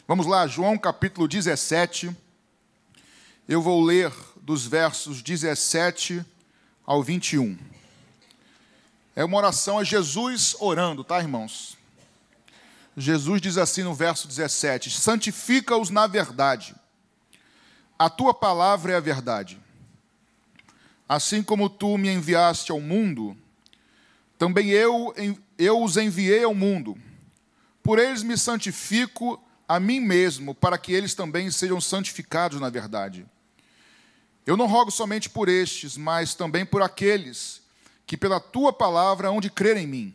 Vamos lá, João capítulo 17. Eu vou ler dos versos 17 ao 21. É uma oração, é Jesus orando, tá, irmãos? Jesus diz assim no verso 17: santifica-os na verdade. A tua palavra é a verdade. Assim como tu me enviaste ao mundo, também eu os enviei ao mundo. Por eles me santifico a mim mesmo, para que eles também sejam santificados na verdade. Eu não rogo somente por estes, mas também por aqueles que pela tua palavra hão de crer em mim,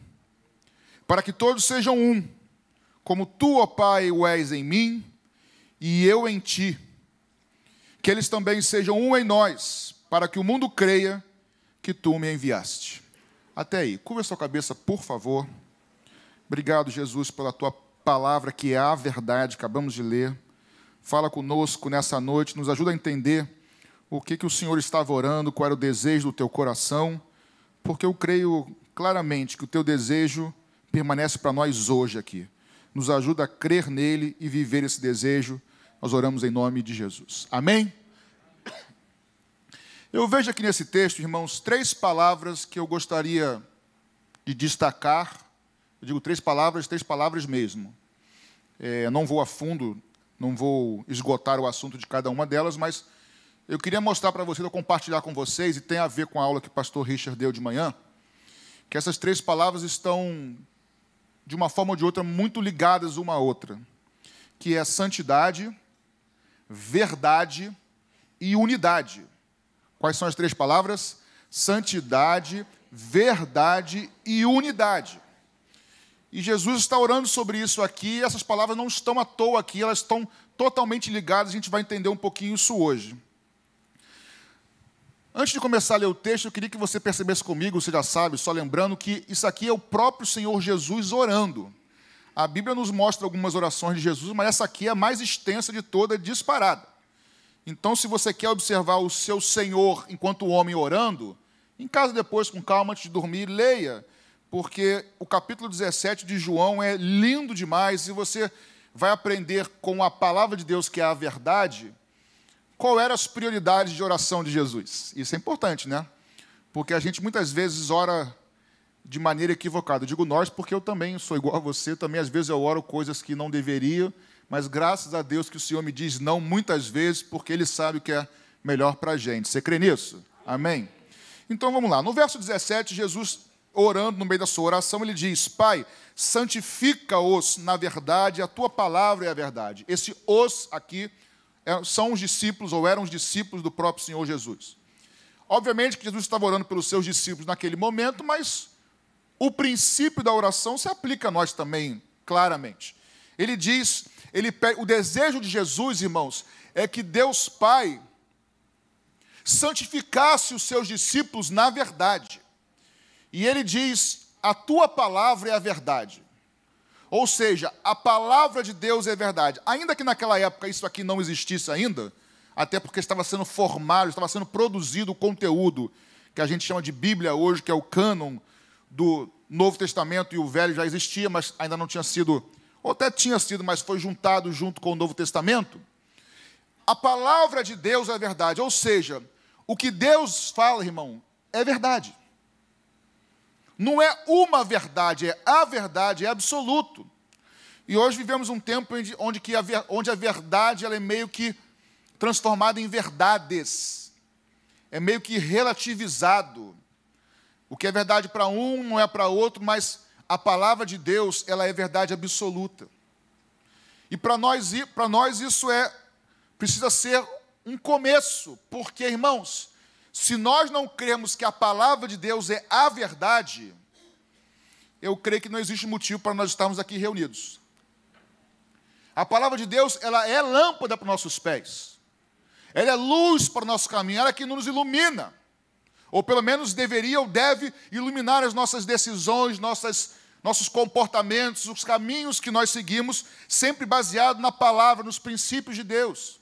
para que todos sejam um, como tu, ó Pai, o és em mim e eu em ti. Que eles também sejam um em nós, para que o mundo creia que tu me enviaste. Até aí. Curva a sua cabeça, por favor. Obrigado, Jesus, pela tua palavra, que é a verdade, acabamos de ler. Fala conosco nessa noite, nos ajuda a entender o que o Senhor estava orando, qual era o desejo do teu coração, porque eu creio claramente que o teu desejo permanece para nós hoje aqui. Nos ajuda a crer nele e viver esse desejo. Nós oramos em nome de Jesus. Amém? Eu vejo aqui nesse texto, irmãos, 3 palavras que eu gostaria de destacar. Eu digo 3 palavras mesmo. Não vou a fundo, não vou esgotar o assunto de cada uma delas, mas eu queria mostrar para vocês, compartilhar com vocês, e tem a ver com a aula que o pastor Richard deu de manhã, que essas 3 palavras estão, de uma forma ou de outra, muito ligadas uma à outra, que é santidade, verdade e unidade. Quais são as 3 palavras? Santidade, verdade e unidade. E Jesus está orando sobre isso aqui, e essas palavras não estão à toa aqui, elas estão totalmente ligadas, a gente vai entender um pouquinho isso hoje. Antes de começar a ler o texto, eu queria que você percebesse comigo, você já sabe, só lembrando que isso aqui é o próprio Senhor Jesus orando. A Bíblia nos mostra algumas orações de Jesus, mas essa aqui é a mais extensa de toda, disparada. Então, se você quer observar o seu Senhor enquanto homem orando, em casa depois, com calma, antes de dormir, leia, porque o capítulo 17 de João é lindo demais, e você vai aprender com a palavra de Deus, que é a verdade, qual eram as prioridades de oração de Jesus. Isso é importante, né? Porque a gente muitas vezes ora de maneira equivocada. Eu digo nós porque eu também sou igual a você, também às vezes eu oro coisas que não deveria, mas graças a Deus que o Senhor me diz não muitas vezes, porque Ele sabe o que é melhor para a gente. Você crê nisso? Amém? Então vamos lá. No verso 17, Jesus, orando no meio da sua oração, ele diz: Pai, santifica-os na verdade, a tua palavra é a verdade. Esse os aqui são os discípulos, ou eram os discípulos do próprio Senhor Jesus. Obviamente que Jesus estava orando pelos seus discípulos naquele momento, mas o princípio da oração se aplica a nós também, claramente. Ele diz, o desejo de Jesus, irmãos, é que Deus Pai santificasse os seus discípulos na verdade. E ele diz: a tua palavra é a verdade. Ou seja, a palavra de Deus é verdade. Ainda que naquela época isso aqui não existisse ainda, até porque estava sendo formado, estava sendo produzido o conteúdo que a gente chama de Bíblia hoje, que é o cânon do Novo Testamento, e o Velho já existia, mas ainda não tinha sido, ou até tinha sido, mas foi juntado junto com o Novo Testamento. A palavra de Deus é verdade, ou seja, o que Deus fala, irmão, é verdade. Não é uma verdade, é a verdade, é absoluto. E hoje vivemos um tempo onde a verdade ela é meio que transformada em verdades. É meio que relativizado. O que é verdade para um não é para outro, mas a palavra de Deus ela é verdade absoluta. E para nós isso precisa ser um começo, porque, irmãos, se nós não cremos que a palavra de Deus é a verdade, eu creio que não existe motivo para nós estarmos aqui reunidos. A palavra de Deus, ela é lâmpada para os nossos pés. Ela é luz para o nosso caminho, ela é que nos ilumina. Ou pelo menos deveria ou deve iluminar as nossas decisões, nossos comportamentos, os caminhos que nós seguimos, sempre baseado na palavra, nos princípios de Deus.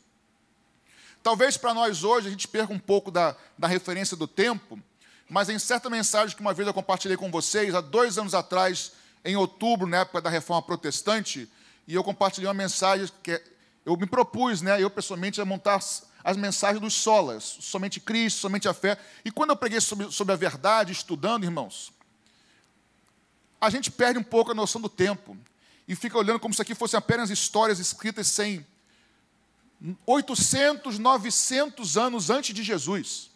Talvez para nós hoje a gente perca um pouco da referência do tempo, mas em certa mensagem que uma vez eu compartilhei com vocês, há 2 anos atrás, em outubro, na época da Reforma Protestante, e eu compartilhei uma mensagem que eu me propus, né, eu pessoalmente, a montar as mensagens dos solas, somente Cristo, somente a fé. E quando eu preguei sobre a verdade, estudando, irmãos, a gente perde um pouco a noção do tempo e fica olhando como se aqui fossem apenas histórias escritas sem 800, 900 anos antes de Jesus.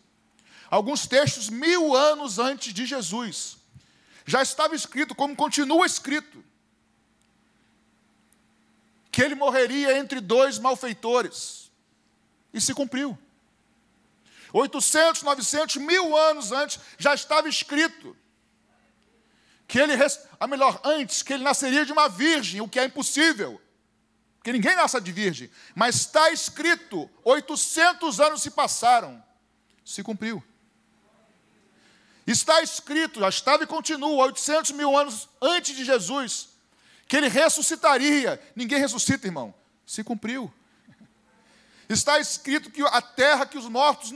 Alguns textos 1000 anos antes de Jesus. Já estava escrito, como continua escrito, que ele morreria entre 2 malfeitores. E se cumpriu. 800, 900, 1000 anos antes, já estava escrito que ele, antes, que ele nasceria de uma virgem, o que é impossível, porque ninguém nasce de virgem, mas está escrito, 800 anos se passaram, se cumpriu. Está escrito, já estava e continua, 800 mil anos antes de Jesus, que ele ressuscitaria. Ninguém ressuscita, irmão, se cumpriu. Está escrito que a terra, que os mortos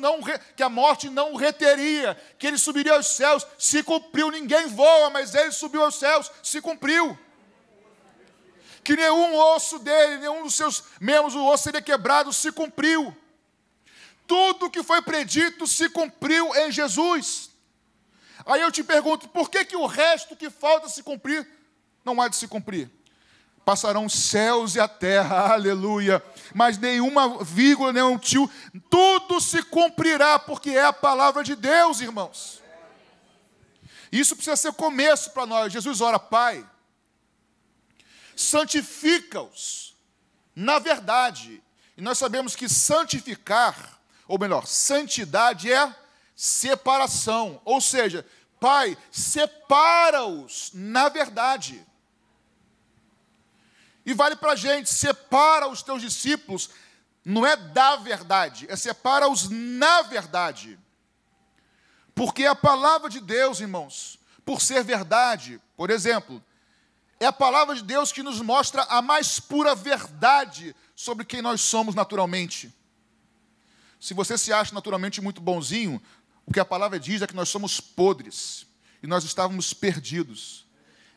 que a morte não o reteria, que ele subiria aos céus, se cumpriu. Ninguém voa, mas ele subiu aos céus, se cumpriu. Que nenhum osso dele, nenhum dos seus membros, o osso seria quebrado, se cumpriu. Tudo que foi predito se cumpriu em Jesus. Aí eu te pergunto, por que o resto que falta se cumprir não há de se cumprir? Passarão os céus e a terra, aleluia, mas nenhuma vírgula, nenhum tio, tudo se cumprirá, porque é a palavra de Deus, irmãos. Isso precisa ser começo para nós. Jesus ora, Pai, santifica-os na verdade. E nós sabemos que santificar, ou melhor, santidade é separação. Ou seja, Pai, separa-os na verdade. E vale para a gente, separa os teus discípulos, não é da verdade, é separa-os na verdade. Porque a palavra de Deus, irmãos, por ser verdade, por exemplo, é a palavra de Deus que nos mostra a mais pura verdade sobre quem nós somos naturalmente. Se você se acha naturalmente muito bonzinho, o que a palavra diz é que nós somos podres e nós estávamos perdidos.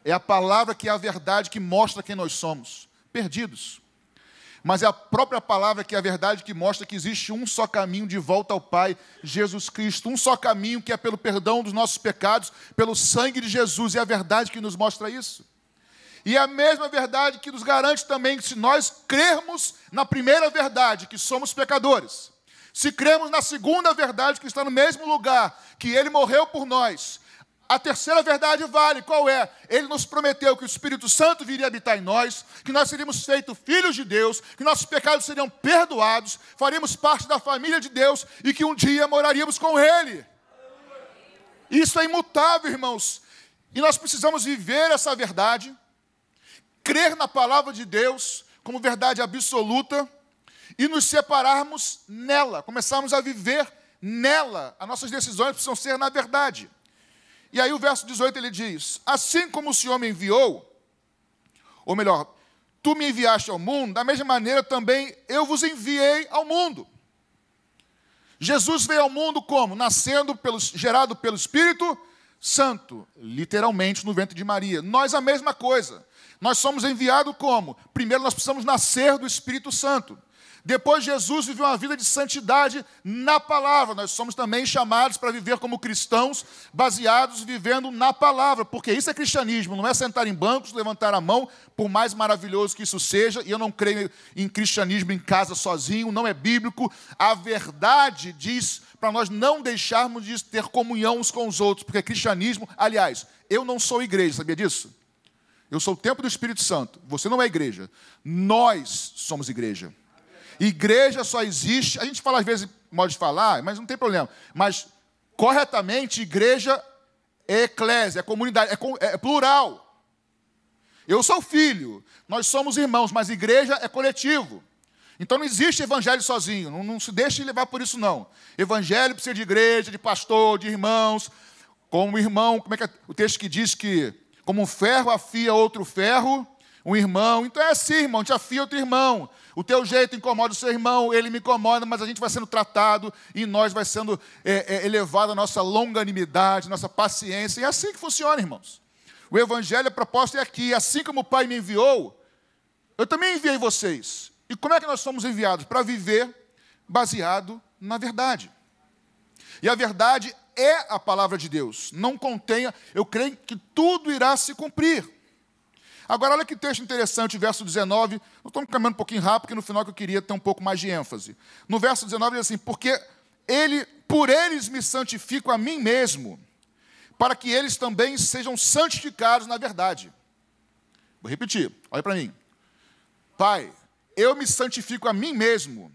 É a palavra que é a verdade que mostra quem nós somos, perdidos. Mas é a própria palavra que é a verdade que mostra que existe um só caminho de volta ao Pai, Jesus Cristo. Um só caminho que é pelo perdão dos nossos pecados, pelo sangue de Jesus. É a verdade que nos mostra isso. E é a mesma verdade que nos garante também que se nós crermos na primeira verdade, que somos pecadores, se crermos na segunda verdade, que está no mesmo lugar, que Ele morreu por nós, a terceira verdade vale, qual é? Ele nos prometeu que o Espírito Santo viria habitar em nós, que nós seríamos feitos filhos de Deus, que nossos pecados seriam perdoados, faríamos parte da família de Deus e que um dia moraríamos com Ele. Isso é imutável, irmãos. E nós precisamos viver essa verdade, crer na palavra de Deus como verdade absoluta e nos separarmos nela, começarmos a viver nela. As nossas decisões precisam ser na verdade. E aí o verso 18 ele diz, assim como o Senhor me enviou, ou melhor, tu me enviaste ao mundo, da mesma maneira também eu vos enviei ao mundo. Jesus veio ao mundo como? Gerado pelo Espírito Santo, literalmente no ventre de Maria. Nós a mesma coisa. Nós somos enviados como? Primeiro nós precisamos nascer do Espírito Santo. Depois Jesus viveu uma vida de santidade na palavra. Nós somos também chamados para viver como cristãos, baseados, vivendo na palavra. Porque isso é cristianismo, não é sentar em bancos, levantar a mão, por mais maravilhoso que isso seja. E eu não creio em cristianismo em casa sozinho, não é bíblico. A verdade diz para nós não deixarmos de ter comunhão uns com os outros. Porque cristianismo, aliás, eu não sou igreja, sabia disso? Eu sou o templo do Espírito Santo. Você não é igreja. Nós somos igreja. Igreja só existe, a gente fala às vezes, modo de falar, mas não tem problema. Mas, corretamente, igreja é eclésia, é comunidade, é plural. Eu sou filho, nós somos irmãos, mas igreja é coletivo. Então não existe evangelho sozinho, não se deixe levar por isso não. Evangelho precisa de igreja, de pastor, de irmãos. Como irmão, como é que é o texto que diz que, como um ferro afia outro ferro, um irmão. Então é assim, irmão, te afia outro irmão. O teu jeito incomoda o seu irmão, ele me incomoda, mas a gente vai sendo tratado e nós vai sendo elevado a nossa longanimidade, nossa paciência. E é assim que funciona, irmãos. O evangelho, a proposta é aqui. Assim como o Pai me enviou, eu também enviei vocês. E como é que nós somos enviados? Para viver baseado na verdade. E a verdade é a palavra de Deus. Não contenha, eu creio que tudo irá se cumprir. Agora, olha que texto interessante, verso 19. Nós estamos caminhando um pouquinho rápido, porque no final que eu queria ter um pouco mais de ênfase. No verso 19 diz assim, porque por eles me santifico a mim mesmo, para que eles também sejam santificados na verdade. Vou repetir, olha para mim. Pai, eu me santifico a mim mesmo.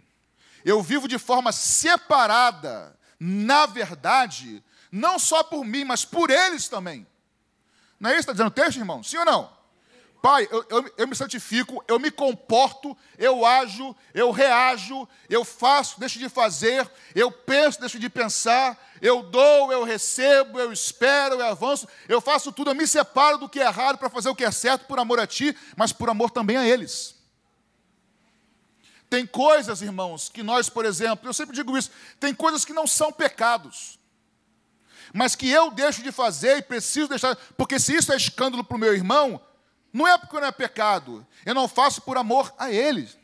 Eu vivo de forma separada, na verdade, não só por mim, mas por eles também. Não é isso que está dizendo o texto, irmão? Sim ou não? Pai, eu me santifico, eu me comporto, eu ajo, eu reajo, eu faço, deixo de fazer, eu penso, deixo de pensar, eu dou, eu recebo, eu espero, eu avanço, eu faço tudo, eu me separo do que é errado para fazer o que é certo por amor a Ti, mas por amor também a eles. Tem coisas, irmãos, que nós, por exemplo, eu sempre digo isso, tem coisas que não são pecados, mas que eu deixo de fazer e preciso deixar, porque se isso é escândalo para o meu irmão, não é porque não é pecado, eu não faço por amor a eles.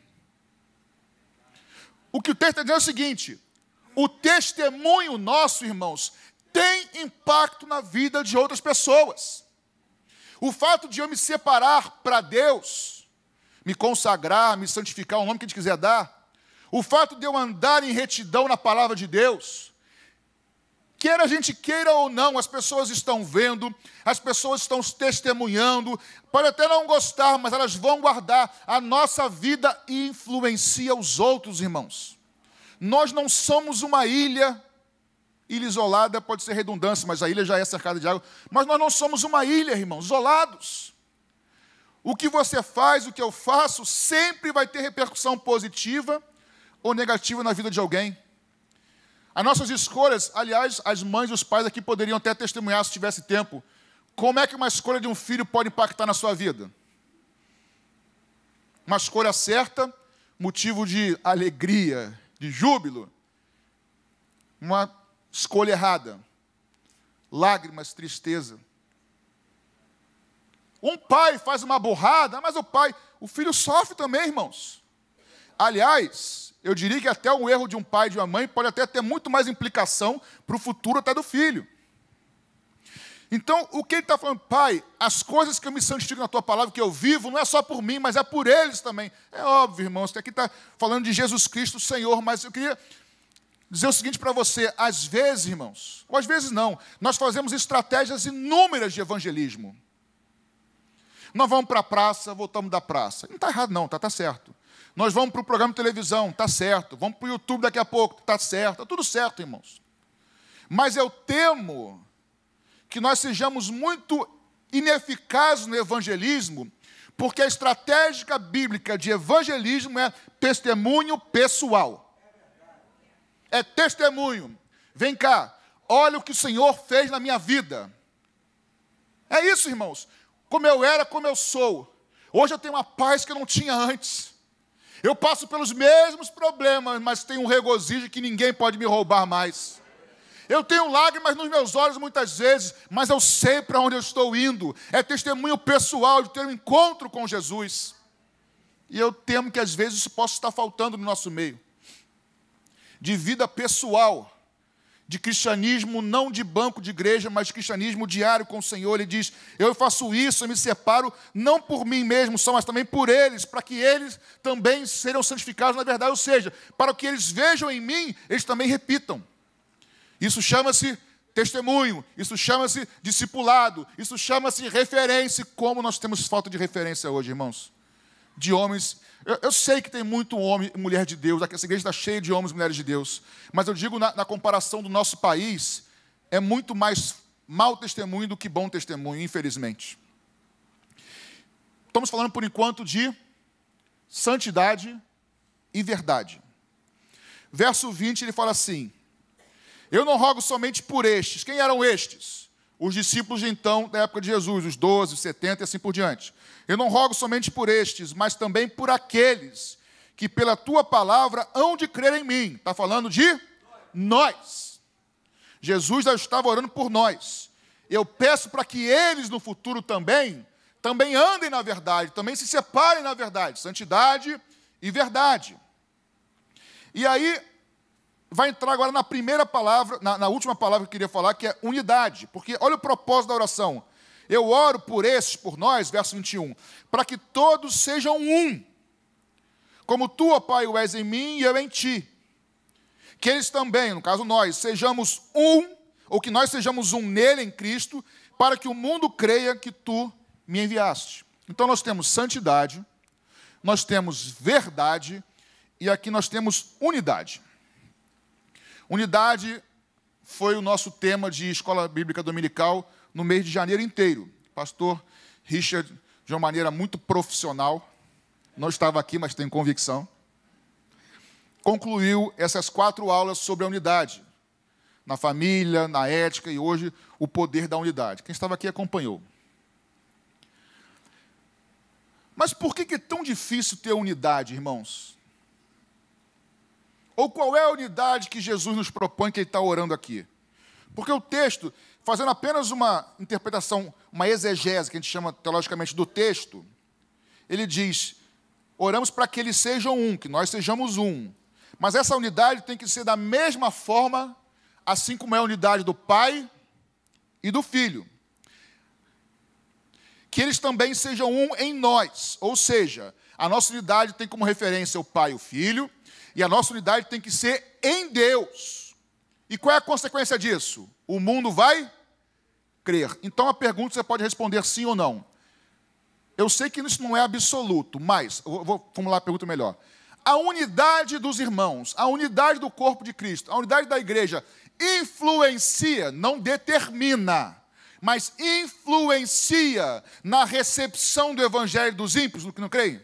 O que o texto está dizendo é o seguinte, o testemunho nosso, irmãos, tem impacto na vida de outras pessoas. O fato de eu me separar para Deus, me consagrar, me santificar, o nome que a gente quiser dar, o fato de eu andar em retidão na palavra de Deus, quer a gente queira ou não, as pessoas estão vendo, as pessoas estão testemunhando, pode até não gostar, mas elas vão guardar a nossa vida e influencia os outros, irmãos. Nós não somos uma ilha isolada, pode ser redundância, mas a ilha já é cercada de água, mas nós não somos uma ilha, irmãos, isolados. O que você faz, o que eu faço, sempre vai ter repercussão positiva ou negativa na vida de alguém. As nossas escolhas, aliás, as mães e os pais aqui poderiam até testemunhar se tivesse tempo. Como é que uma escolha de um filho pode impactar na sua vida? Uma escolha certa, motivo de alegria, de júbilo. Uma escolha errada, lágrimas, tristeza. Um pai faz uma burrada, mas o filho sofre também, irmãos. Aliás, eu diria que até o erro de um pai e de uma mãe pode até ter muito mais implicação para o futuro até do filho. Então, o que ele está falando? Pai, as coisas que eu me santifico na tua palavra, que eu vivo, não é só por mim, mas é por eles também. É óbvio, irmãos, que aqui está falando de Jesus Cristo, Senhor, mas eu queria dizer o seguinte para você, às vezes, irmãos, ou às vezes não, nós fazemos estratégias inúmeras de evangelismo. Nós vamos para a praça, voltamos da praça. Não está errado não, está certo. Nós vamos para o programa de televisão, está certo. Vamos para o YouTube daqui a pouco, está certo. Está tudo certo, irmãos. Mas eu temo que nós sejamos muito ineficazes no evangelismo, porque a estratégia bíblica de evangelismo é testemunho pessoal. É testemunho. Vem cá, olha o que o Senhor fez na minha vida. É isso, irmãos. Como eu era, como eu sou. Hoje eu tenho uma paz que eu não tinha antes. Eu passo pelos mesmos problemas, mas tenho um regozijo que ninguém pode me roubar mais. Eu tenho lágrimas nos meus olhos muitas vezes, mas eu sei para onde eu estou indo. É testemunho pessoal de ter um encontro com Jesus. E eu temo que às vezes isso possa estar faltando no nosso meio. De vida pessoal, de cristianismo não de banco de igreja, mas de cristianismo diário com o Senhor. Ele diz, eu faço isso, eu me separo, não por mim mesmo só, mas também por eles, para que eles também sejam santificados na verdade, ou seja, para que eles vejam em mim, eles também repitam. Isso chama-se testemunho, isso chama-se discipulado, isso chama-se referência. Como nós temos falta de referência hoje, irmãos? De homens. Eu sei que tem muito homem e mulher de Deus, essa igreja está cheia de homens e mulheres de Deus, mas eu digo na comparação do nosso país, é muito mais mau testemunho do que bom testemunho, infelizmente. Estamos falando por enquanto de santidade e verdade. Verso 20 ele fala assim, eu não rogo somente por estes. Quem eram estes? Os discípulos de então, da época de Jesus, os 12, os 70 e assim por diante. Eu não rogo somente por estes, mas também por aqueles que pela tua palavra hão de crer em mim. Está falando de nós. Jesus já estava orando por nós. Eu peço para que eles no futuro também também andem na verdade, também se separem na verdade, santidade e verdade. E aí, vai entrar agora na primeira palavra, na última palavra que eu queria falar, que é unidade. Porque olha o propósito da oração. Eu oro por esses, por nós, verso 21, para que todos sejam um. Como tu, ó Pai, o és em mim e eu em ti. Que eles também, no caso nós, sejamos um, ou que nós sejamos um nele, em Cristo, para que o mundo creia que tu me enviaste. Então nós temos santidade, nós temos verdade, e aqui nós temos unidade. Unidade foi o nosso tema de escola bíblica dominical no mês de janeiro inteiro. Pastor Richard, de uma maneira muito profissional, não estava aqui, mas tem convicção, concluiu essas 4 aulas sobre a unidade, na família, na ética e hoje o poder da unidade. Quem estava aqui acompanhou. Mas por que é tão difícil ter unidade, irmãos? Ou qual é a unidade que Jesus nos propõe que ele está orando aqui? Porque o texto, fazendo apenas uma interpretação, uma exegese, que a gente chama teologicamente do texto, ele diz, oramos para que eles sejam um, que nós sejamos um. Mas essa unidade tem que ser da mesma forma, assim como é a unidade do Pai e do Filho. Que eles também sejam um em nós. Ou seja, a nossa unidade tem como referência o Pai e o Filho, e a nossa unidade tem que ser em Deus. E qual é a consequência disso? O mundo vai crer. Então a pergunta você pode responder sim ou não. Eu sei que isso não é absoluto, mas, eu vou formular a pergunta melhor. A unidade dos irmãos, a unidade do corpo de Cristo, a unidade da igreja, influencia, não determina, mas influencia na recepção do evangelho dos ímpios, do que não creem?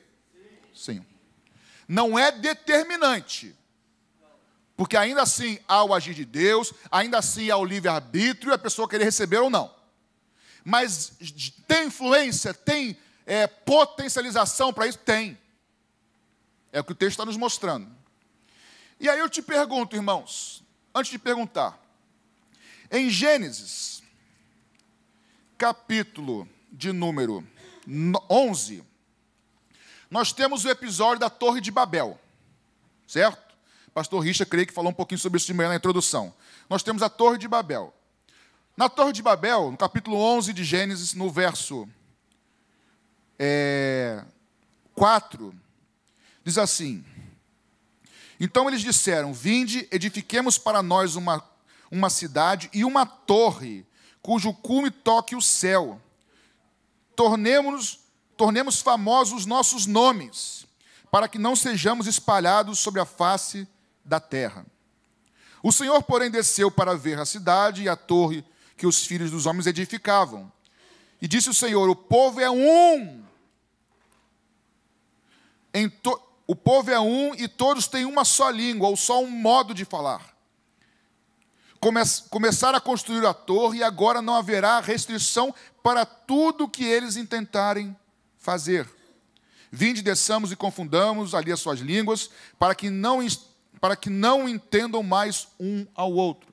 Sim. Não é determinante, porque ainda assim há o agir de Deus, ainda assim há o livre-arbítrio e a pessoa querer receber ou não. Mas tem influência, tem potencialização para isso? Tem. É o que o texto está nos mostrando. E aí eu te pergunto, irmãos, antes de perguntar, em Gênesis, capítulo de número 11, nós temos o episódio da Torre de Babel, certo? Pastor Richard, creio que falou um pouquinho sobre isso de manhã na introdução. Nós temos a Torre de Babel. Na Torre de Babel, no capítulo 11 de Gênesis, no verso 4, diz assim, então eles disseram, vinde, edifiquemos para nós uma cidade e uma torre, cujo cume toque o céu. Tornemos famosos os nossos nomes, para que não sejamos espalhados sobre a face da terra. O Senhor, porém, desceu para ver a cidade e a torre que os filhos dos homens edificavam. E disse o Senhor, o povo é um. O povo é um e todos têm uma só língua, ou só um modo de falar. Começaram a construir a torre e agora não haverá restrição para tudo que eles intentarem fazer. Vinde, desçamos e confundamos ali as suas línguas, para que não entendam mais um ao outro.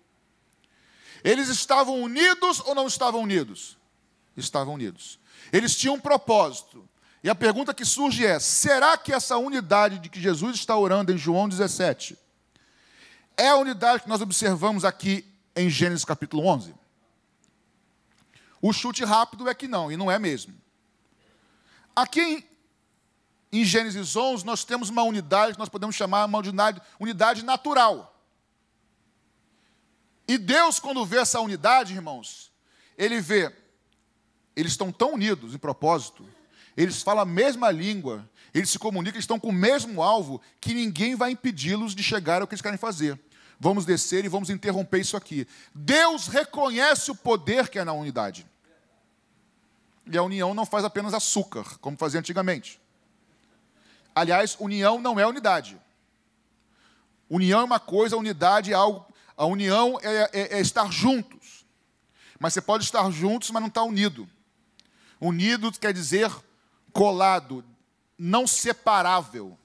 Eles estavam unidos ou não estavam unidos? Estavam unidos. Eles tinham um propósito. E a pergunta que surge é, será que essa unidade de que Jesus está orando em João 17 é a unidade que nós observamos aqui em Gênesis capítulo 11? O chute rápido é que não, e não é mesmo. Aqui em Gênesis 11, nós temos uma unidade que nós podemos chamar uma unidade natural. E Deus, quando vê essa unidade, irmãos, Ele vê, eles estão tão unidos em propósito, eles falam a mesma língua, eles se comunicam, eles estão com o mesmo alvo, que ninguém vai impedi-los de chegar ao que eles querem fazer. Vamos descer e vamos interromper isso aqui. Deus reconhece o poder que é na unidade. E a união não faz apenas açúcar, como fazia antigamente. Aliás, união não é unidade. União é uma coisa, unidade é algo. A união é estar juntos. Mas você pode estar juntos, mas não está unido. Unido quer dizer colado, não separável,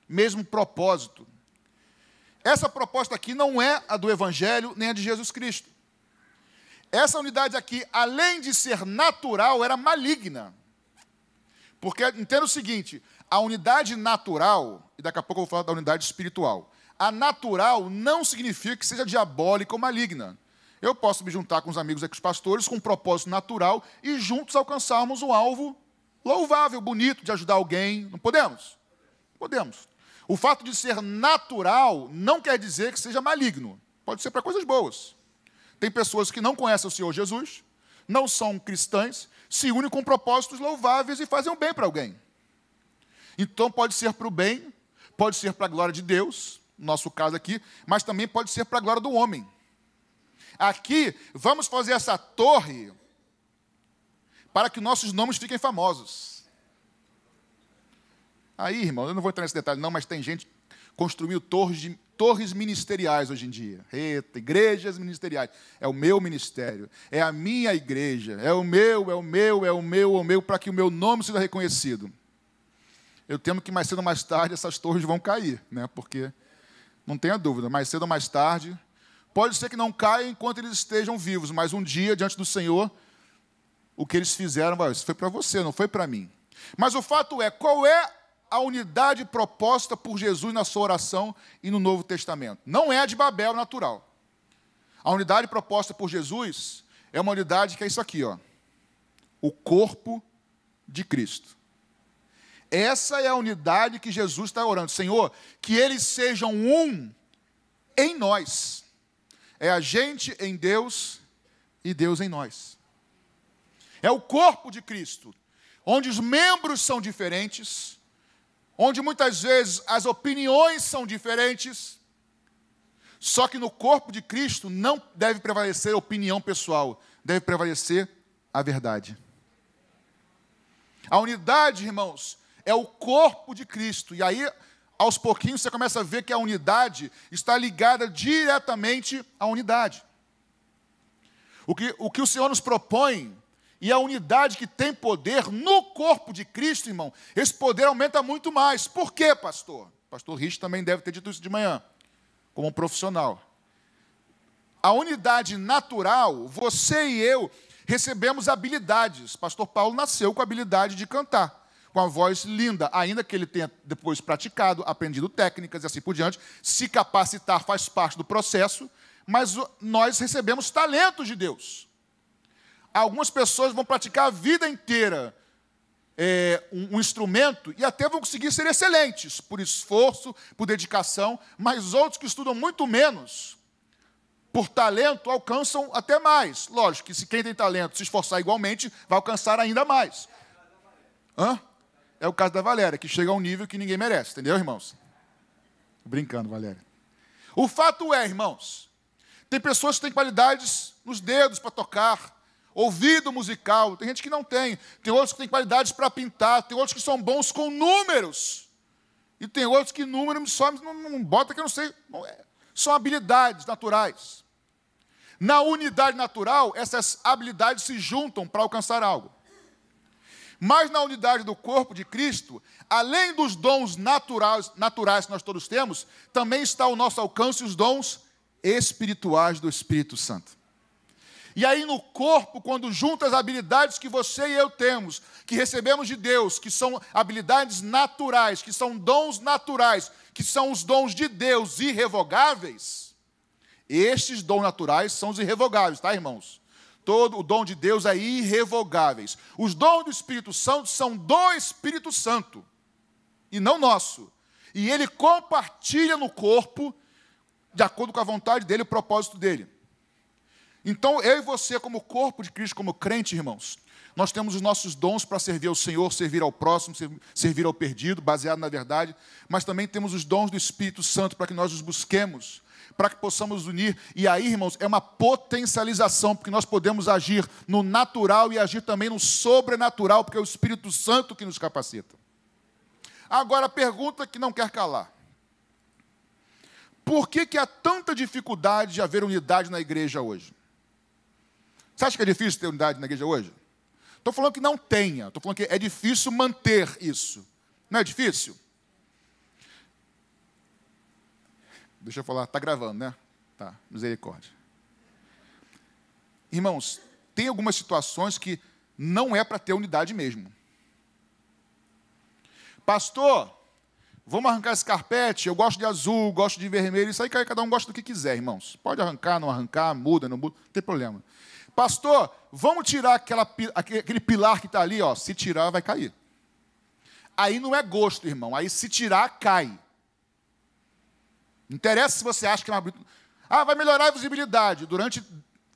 mesmo propósito. Essa proposta aqui não é a do Evangelho, nem a de Jesus Cristo. Essa unidade aqui, além de ser natural, era maligna. Porque entenda o seguinte, a unidade natural, e daqui a pouco eu vou falar da unidade espiritual, a natural não significa que seja diabólica ou maligna. Eu posso me juntar com os amigos aqui, os pastores, com um propósito natural e juntos alcançarmos um alvo louvável, bonito, de ajudar alguém. Não podemos? Podemos. O fato de ser natural não quer dizer que seja maligno. Pode ser para coisas boas. Tem pessoas que não conhecem o Senhor Jesus, não são cristãs, se unem com propósitos louváveis e fazem o bem para alguém. Então pode ser para o bem, pode ser para a glória de Deus, no nosso caso aqui, mas também pode ser para a glória do homem. Aqui, vamos fazer essa torre para que nossos nomes fiquem famosos. Aí, irmão, eu não vou entrar nesse detalhe não, mas tem gente que construiu torres ministeriais hoje em dia. Eita, igrejas ministeriais. É o meu ministério, é a minha igreja, é o meu, para que o meu nome seja reconhecido. Eu temo que mais cedo ou mais tarde essas torres vão cair, né? Porque, não tenha dúvida, mais cedo ou mais tarde, pode ser que não caia enquanto eles estejam vivos, mas um dia, diante do Senhor, o que eles fizeram, isso foi para você, não foi para mim. Mas o fato é, qual é a unidade proposta por Jesus na sua oração e no Novo Testamento? Não é a de Babel natural. A unidade proposta por Jesus é uma unidade que é isso aqui, ó, o corpo de Cristo. Essa é a unidade que Jesus está orando. Senhor, que eles sejam um em nós. É a gente em Deus e Deus em nós. É o corpo de Cristo, onde os membros são diferentes, onde muitas vezes as opiniões são diferentes, só que no corpo de Cristo não deve prevalecer a opinião pessoal, deve prevalecer a verdade. A unidade, irmãos, é o corpo de Cristo. E aí, aos pouquinhos, você começa a ver que a unidade está ligada diretamente à unidade. O que o Senhor nos propõe, e a unidade que tem poder no corpo de Cristo, irmão, esse poder aumenta muito mais. Por quê, pastor? O pastor Rich também deve ter dito isso de manhã, como um profissional. A unidade natural, você e eu recebemos habilidades. Pastor Paulo nasceu com a habilidade de cantar, com a voz linda, ainda que ele tenha depois praticado, aprendido técnicas e assim por diante. Se capacitar faz parte do processo, mas nós recebemos talentos de Deus. Algumas pessoas vão praticar a vida inteira um instrumento e até vão conseguir ser excelentes, por esforço, por dedicação, mas outros que estudam muito menos, por talento, alcançam até mais. Lógico que se quem tem talento se esforçar igualmente, vai alcançar ainda mais. Hã? É o caso da Valéria, que chega a um nível que ninguém merece, entendeu, irmãos? Brincando, Valéria. O fato é, irmãos, tem pessoas que têm qualidades nos dedos para tocar, ouvido musical, tem gente que não tem outros que têm qualidades para pintar, tem outros que são bons com números, e tem outros que números só não bota que eu não sei, são habilidades naturais. Na unidade natural, essas habilidades se juntam para alcançar algo. Mas na unidade do corpo de Cristo, além dos dons naturais que nós todos temos, também está ao nosso alcance os dons espirituais do Espírito Santo. E aí no corpo, quando junta as habilidades que você e eu temos, que recebemos de Deus, que são habilidades naturais, que são dons naturais, que são os dons de Deus irrevogáveis, estes dons naturais são os irrevogáveis, tá, irmãos? Todo o dom de Deus é irrevogáveis. Os dons do Espírito Santo são do Espírito Santo, e não nosso. E ele compartilha no corpo, de acordo com a vontade dele, o propósito dele. Então, eu e você, como corpo de Cristo, como crente, irmãos, nós temos os nossos dons para servir ao Senhor, servir ao próximo, servir ao perdido, baseado na verdade, mas também temos os dons do Espírito Santo para que nós os busquemos, para que possamos unir. E aí, irmãos, é uma potencialização, porque nós podemos agir no natural e agir também no sobrenatural, porque é o Espírito Santo que nos capacita. Agora, a pergunta que não quer calar. Por que há tanta dificuldade de haver unidade na igreja hoje? Você acha que é difícil ter unidade na igreja hoje? Estou falando que não tenha, estou falando que é difícil manter isso. Não é difícil? Deixa eu falar, está gravando, né? Tá, misericórdia. Irmãos, tem algumas situações que não é para ter unidade mesmo. Pastor, vamos arrancar esse carpete, eu gosto de azul, gosto de vermelho, isso aí cada um gosta do que quiser, irmãos. Pode arrancar, não arrancar, muda, não muda, não tem problema. Pastor, vamos tirar aquele pilar que está ali, ó. Se tirar, vai cair. Aí não é gosto, irmão, aí se tirar, cai. Não interessa se você acha que é uma... vai melhorar a visibilidade durante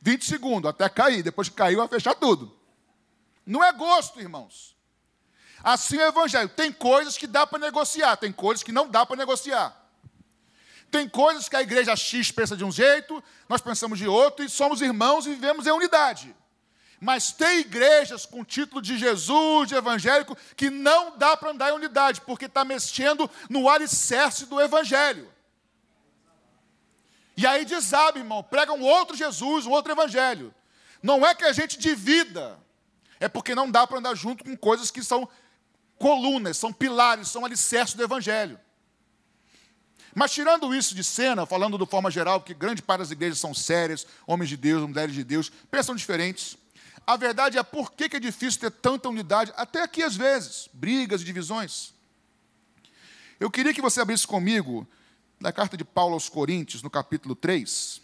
20 segundos, até cair, depois que caiu, vai fechar tudo. Não é gosto, irmãos. Assim é o evangelho. Tem coisas que dá para negociar, tem coisas que não dá para negociar. Tem coisas que a igreja X pensa de um jeito, nós pensamos de outro, e somos irmãos e vivemos em unidade. Mas tem igrejas com título de Jesus, de evangélico, que não dá para andar em unidade, porque está mexendo no alicerce do evangelho. E aí desaba, irmão, prega um outro Jesus, um outro evangelho. Não é que a gente divida, é porque não dá para andar junto com coisas que são colunas, são pilares, são alicerces do evangelho. Mas tirando isso de cena, falando de forma geral, que grande parte das igrejas são sérias, homens de Deus, mulheres de Deus, pensam diferentes. A verdade é por que é difícil ter tanta unidade, até aqui às vezes, brigas e divisões. Eu queria que você abrisse comigo na carta de Paulo aos Coríntios, no capítulo 3.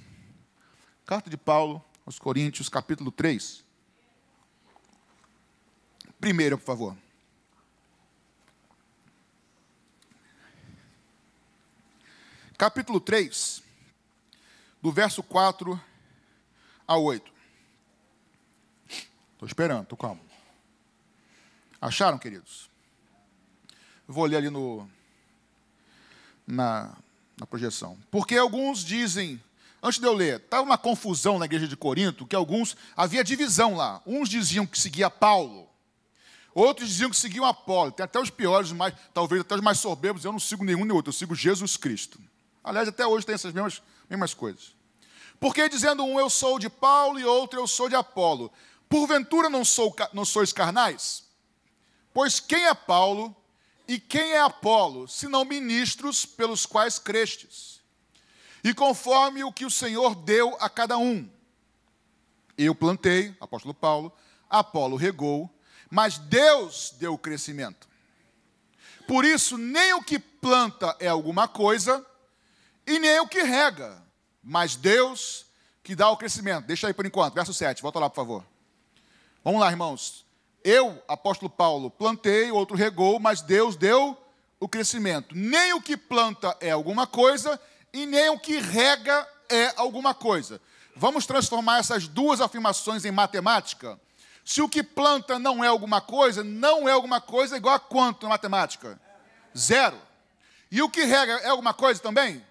Carta de Paulo aos Coríntios, capítulo 3. Primeiro, por favor. Capítulo 3, do verso 4 a 8. Estou esperando, estou calmo. Acharam, queridos? Eu vou ler ali na projeção. Porque alguns dizem, antes de eu ler, estava uma confusão na igreja de Corinto, que havia divisão lá. Uns diziam que seguia Paulo, outros diziam que seguiam Apolo. Tem até os piores, talvez até os mais soberbos, eu não sigo nenhum nem outro, eu sigo Jesus Cristo. Aliás, até hoje tem essas mesmas coisas. Porque dizendo um, eu sou de Paulo, e outro, eu sou de Apolo. Porventura não sois carnais? Pois quem é Paulo e quem é Apolo, senão ministros pelos quais crestes? E conforme o que o Senhor deu a cada um. Eu plantei, apóstolo Paulo, Apolo regou, mas Deus deu o crescimento. Por isso, nem o que planta é alguma coisa, e nem o que rega, mas Deus que dá o crescimento. Deixa aí por enquanto, verso 7, volta lá, por favor. Vamos lá, irmãos. Eu, apóstolo Paulo, plantei, outro regou, mas Deus deu o crescimento. Nem o que planta é alguma coisa, e nem o que rega é alguma coisa. Vamos transformar essas duas afirmações em matemática? Se o que planta não é alguma coisa é igual a quanto na matemática? 0. E o que rega é alguma coisa também?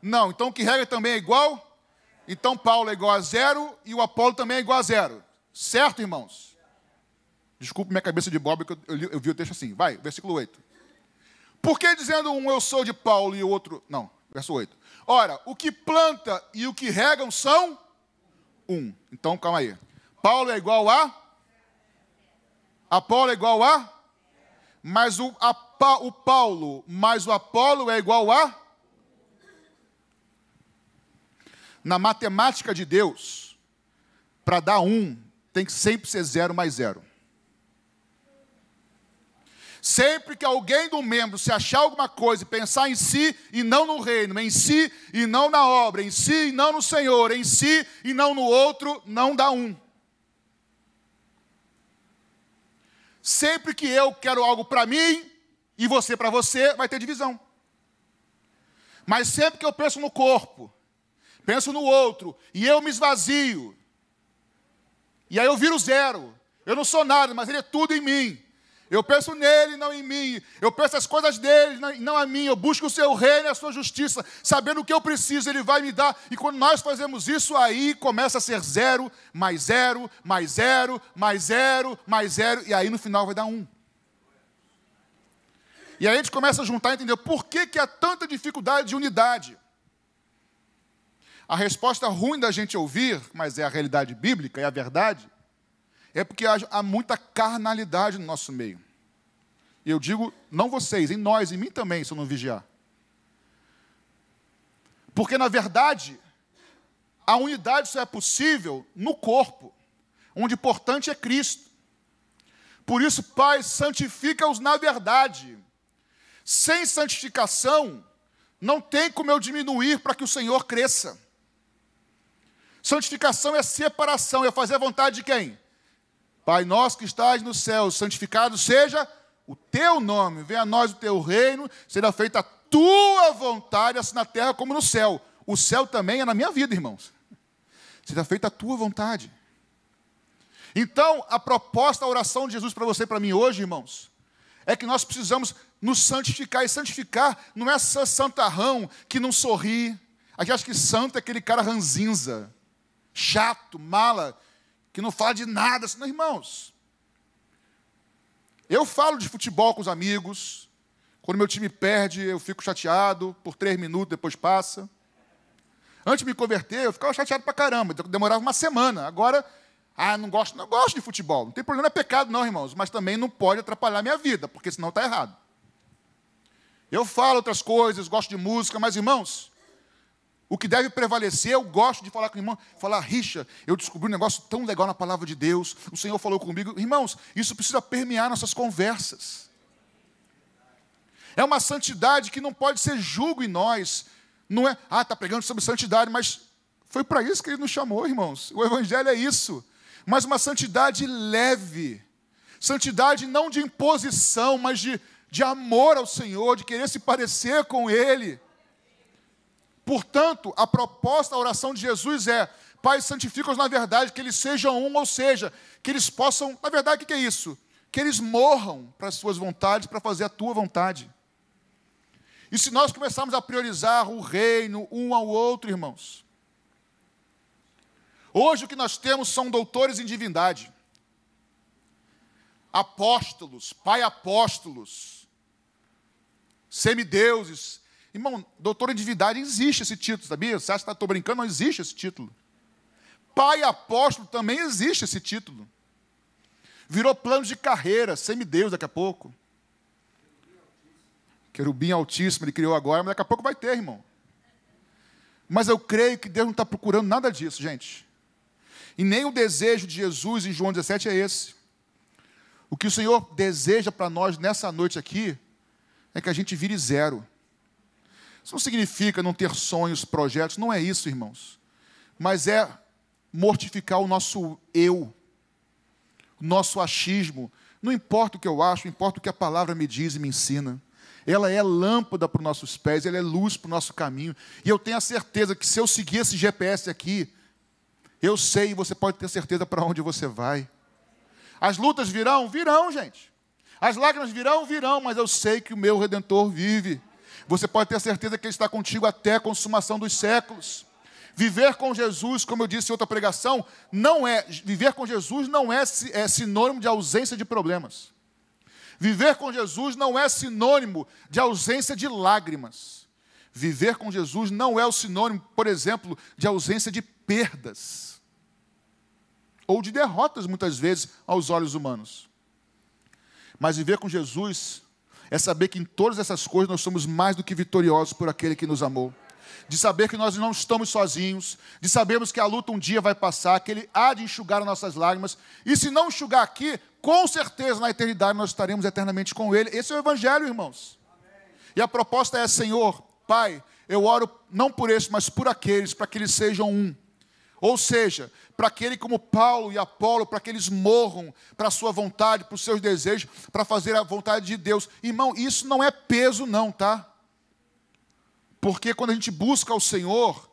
Não, então o que rega também é igual? Então Paulo é igual a 0 e o Apolo também é igual a 0. Certo, irmãos? Desculpe minha cabeça de boba, que eu vi o texto assim. Vai, versículo 8. Por que dizendo um eu sou de Paulo e o outro... Não, verso 8. Ora, o que planta e o que regam são um. Então, calma aí. Paulo é igual a... Apolo é igual a... Mas o Paulo mais o Apolo é igual a... Na matemática de Deus, para dar 1, tem que sempre ser 0 mais 0. Sempre que alguém do membro se achar alguma coisa e pensar em si e não no reino, em si e não na obra, em si e não no Senhor, em si e não no outro, não dá 1. Sempre que eu quero algo para mim e você para você, vai ter divisão. Mas sempre que eu penso no corpo, penso no outro, e eu me esvazio, e aí eu viro 0. Eu não sou nada, mas ele é tudo em mim. Eu penso nele, não em mim. Eu penso as coisas dele, não a mim. Eu busco o seu reino e a sua justiça, sabendo o que eu preciso, ele vai me dar. E quando nós fazemos isso, aí começa a ser 0, mais 0, mais 0, mais 0, mais 0, e aí no final vai dar 1. E aí a gente começa a juntar e entender por que há tanta dificuldade de unidade. A resposta ruim da gente ouvir, mas é a realidade bíblica, é a verdade, é porque há muita carnalidade no nosso meio. E eu digo, não vocês, em nós, em mim também, se eu não vigiar. Porque, na verdade, a unidade só é possível no corpo, onde o importante é Cristo. Por isso, Pai, santifica-os na verdade. Sem santificação, não tem como eu diminuir para que o Senhor cresça. Santificação é separação, é fazer a vontade de quem? Pai nosso que estás no céu, santificado seja o teu nome, venha a nós o teu reino, seja feita a tua vontade, assim na terra como no céu. O céu também é na minha vida, irmãos. Seja feita a tua vontade. Então, a proposta, a oração de Jesus para você e para mim hoje, irmãos, é que nós precisamos nos santificar. E santificar não é ser santarrão que não sorri. A gente acha que santo é aquele cara ranzinza, chato, mala, que não fala de nada. Não, irmãos. Eu falo de futebol com os amigos. Quando meu time perde, eu fico chateado por 3 minutos, depois passa. Antes de me converter, eu ficava chateado pra caramba. Demorava uma semana. Agora, não gosto de futebol. Não tem problema, não é pecado não, irmãos. Mas também não pode atrapalhar a minha vida, porque senão está errado. Eu falo outras coisas, gosto de música, mas, irmãos, o que deve prevalecer, eu gosto de falar com o irmão, falar, Richa, eu descobri um negócio tão legal na palavra de Deus, o Senhor falou comigo. Irmãos, isso precisa permear nossas conversas. É uma santidade que não pode ser julgo em nós. Não é, está pregando sobre santidade, mas foi para isso que ele nos chamou, irmãos. O Evangelho é isso. Mas uma santidade leve. Santidade não de imposição, mas de amor ao Senhor, de querer se parecer com Ele. Portanto, a proposta, a oração de Jesus é, Pai, santifica-os na verdade, que eles sejam um, ou seja, que eles possam, na verdade, o que é isso? Que eles morram para as suas vontades, para fazer a tua vontade. E se nós começarmos a priorizar o reino um ao outro, irmãos, hoje o que nós temos são doutores em divindade, apóstolos, pai apóstolos, semideuses. Irmão, doutor em divindade existe esse título, sabia? Você acha que estou brincando? Não existe esse título. Pai apóstolo também existe esse título. Virou plano de carreira, semideus daqui a pouco. Querubim altíssimo, ele criou agora, mas daqui a pouco vai ter, irmão. Mas eu creio que Deus não está procurando nada disso, gente. E nem o desejo de Jesus em João 17 é esse. O que o Senhor deseja para nós nessa noite aqui é que a gente vire zero. Isso não significa não ter sonhos, projetos, não é isso, irmãos. Mas é mortificar o nosso eu, o nosso achismo. Não importa o que eu acho, importa o que a palavra me diz e me ensina. Ela é lâmpada para os nossos pés, ela é luz para o nosso caminho. E eu tenho a certeza que se eu seguir esse GPS aqui, eu sei, e você pode ter certeza para onde você vai. As lutas virão? Virão, gente. As lágrimas virão? Virão, mas eu sei que o meu Redentor vive. Você pode ter certeza que Ele está contigo até a consumação dos séculos. Viver com Jesus, como eu disse em outra pregação, viver com Jesus não é sinônimo de ausência de problemas. Viver com Jesus não é sinônimo de ausência de lágrimas. Viver com Jesus não é o sinônimo, por exemplo, de ausência de perdas. Ou de derrotas, muitas vezes, aos olhos humanos. Mas viver com Jesus é saber que em todas essas coisas nós somos mais do que vitoriosos por aquele que nos amou. De saber que nós não estamos sozinhos, de sabermos que a luta um dia vai passar, que Ele há de enxugar as nossas lágrimas, e se não enxugar aqui, com certeza na eternidade nós estaremos eternamente com Ele. Esse é o Evangelho, irmãos. Amém. E a proposta é, Senhor, Pai, eu oro não por esses, mas por aqueles, para que eles sejam um. Ou seja, para aquele como Paulo e Apolo, para que eles morram para a sua vontade, para os seus desejos, para fazer a vontade de Deus. Irmão, isso não é peso não, tá? Porque quando a gente busca o Senhor,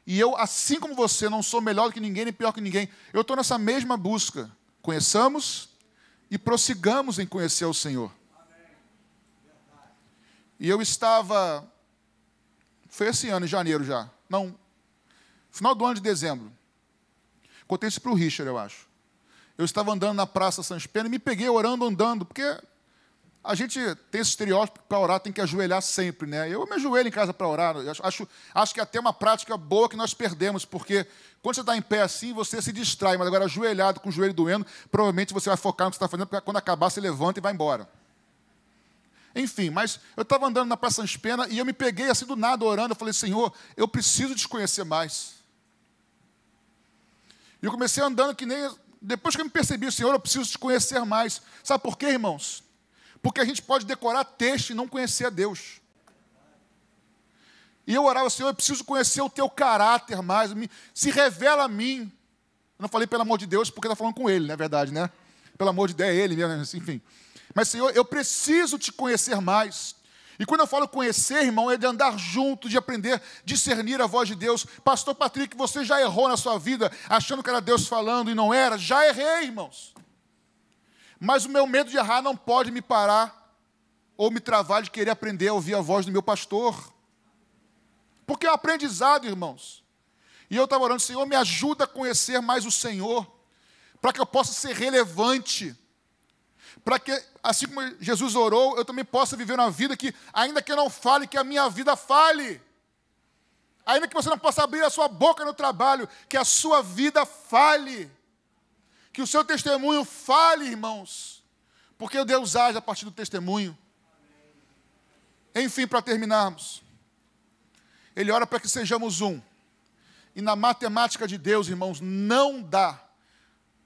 e eu, assim como você, não sou melhor do que ninguém, nem pior que ninguém, eu estou nessa mesma busca. Conheçamos e prossigamos em conhecer o Senhor. E eu estava, foi esse ano, em janeiro já, não, final do ano de dezembro, contei isso para o Richard, eu acho. Eu estava andando na Praça Sans Pena e me peguei orando, andando, porque a gente tem esse estereótipo que para orar tem que ajoelhar sempre, né? Eu me ajoelho em casa para orar. Acho que é até uma prática boa que nós perdemos, porque quando você está em pé assim, você se distrai, mas agora ajoelhado, com o joelho doendo, provavelmente você vai focar no que você está fazendo, porque quando acabar você levanta e vai embora. Enfim, mas eu estava andando na Praça Sans Pena e eu me peguei assim do nada orando. Eu falei, Senhor, eu preciso te conhecer mais. E eu comecei andando que nem... Depois que eu me percebi, Senhor, eu preciso te conhecer mais. Sabe por quê, irmãos? Porque a gente pode decorar texto e não conhecer a Deus. E eu orava, Senhor, eu preciso conhecer o teu caráter mais, se revela a mim. Eu não falei pelo amor de Deus, porque está falando com ele, não é verdade, né? Pelo amor de Deus, é ele mesmo, enfim. Mas, Senhor, eu preciso te conhecer mais. E quando eu falo conhecer, irmão, é de andar junto, de aprender a discernir a voz de Deus. Pastor Patrick, você já errou na sua vida, achando que era Deus falando e não era? Já errei, irmãos. Mas o meu medo de errar não pode me parar ou me travar de querer aprender a ouvir a voz do meu pastor. Porque é um aprendizado, irmãos. E eu estava orando, Senhor, me ajuda a conhecer mais o Senhor, para que eu possa ser relevante, para que, assim como Jesus orou, eu também possa viver uma vida que, ainda que eu não fale, que a minha vida fale. Ainda que você não possa abrir a sua boca no trabalho, que a sua vida fale. Que o seu testemunho fale, irmãos. Porque o Deus age a partir do testemunho. Enfim, para terminarmos. Ele ora para que sejamos um. E na matemática de Deus, irmãos, não dá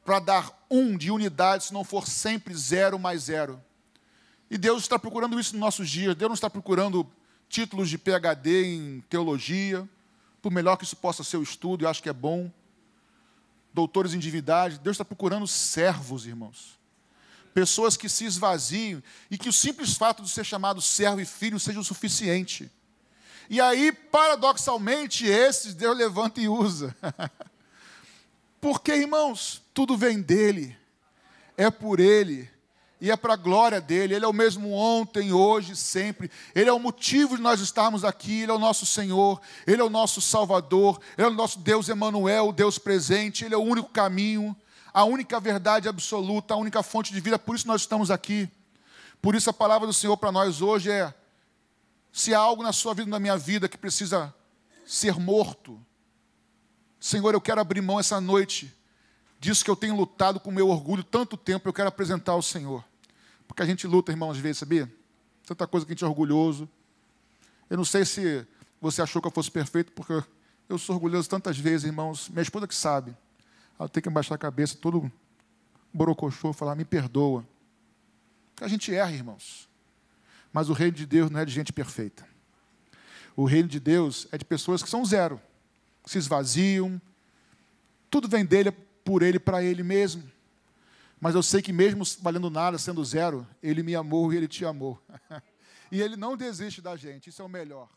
para dar um de unidade se não for sempre 0 mais 0. E Deus está procurando isso nos nossos dias. Deus não está procurando títulos de PhD em teologia, por melhor que isso possa ser o estudo, eu acho que é bom. Doutores em divindade. Deus está procurando servos, irmãos. Pessoas que se esvaziem e que o simples fato de ser chamado servo e filho seja o suficiente. E aí, paradoxalmente, esses Deus levanta e usa. Porque, irmãos, tudo vem dele, é por ele, e é para a glória dele. Ele é o mesmo ontem, hoje, sempre. Ele é o motivo de nós estarmos aqui, ele é o nosso Senhor, ele é o nosso Salvador, ele é o nosso Deus Emanuel, o Deus presente, ele é o único caminho, a única verdade absoluta, a única fonte de vida, por isso nós estamos aqui. Por isso a palavra do Senhor para nós hoje é: se há algo na sua vida, na minha vida, que precisa ser morto, Senhor, eu quero abrir mão essa noite disso que eu tenho lutado com o meu orgulho tanto tempo, eu quero apresentar ao Senhor. Porque a gente luta, irmãos, às vezes, sabia? Tanta coisa que a gente é orgulhoso. Eu não sei se você achou que eu fosse perfeito, porque eu sou orgulhoso tantas vezes, irmãos. Minha esposa que sabe. Ela tem que abaixar a cabeça, todo borocochô, falar, me perdoa. Porque a gente erra, irmãos. Mas o reino de Deus não é de gente perfeita. O reino de Deus é de pessoas que são 0, que se esvaziam, tudo vem dele, por ele, para ele mesmo. Mas eu sei que mesmo valendo nada, sendo 0, ele me amou e ele te amou. E ele não desiste da gente, isso é o melhor.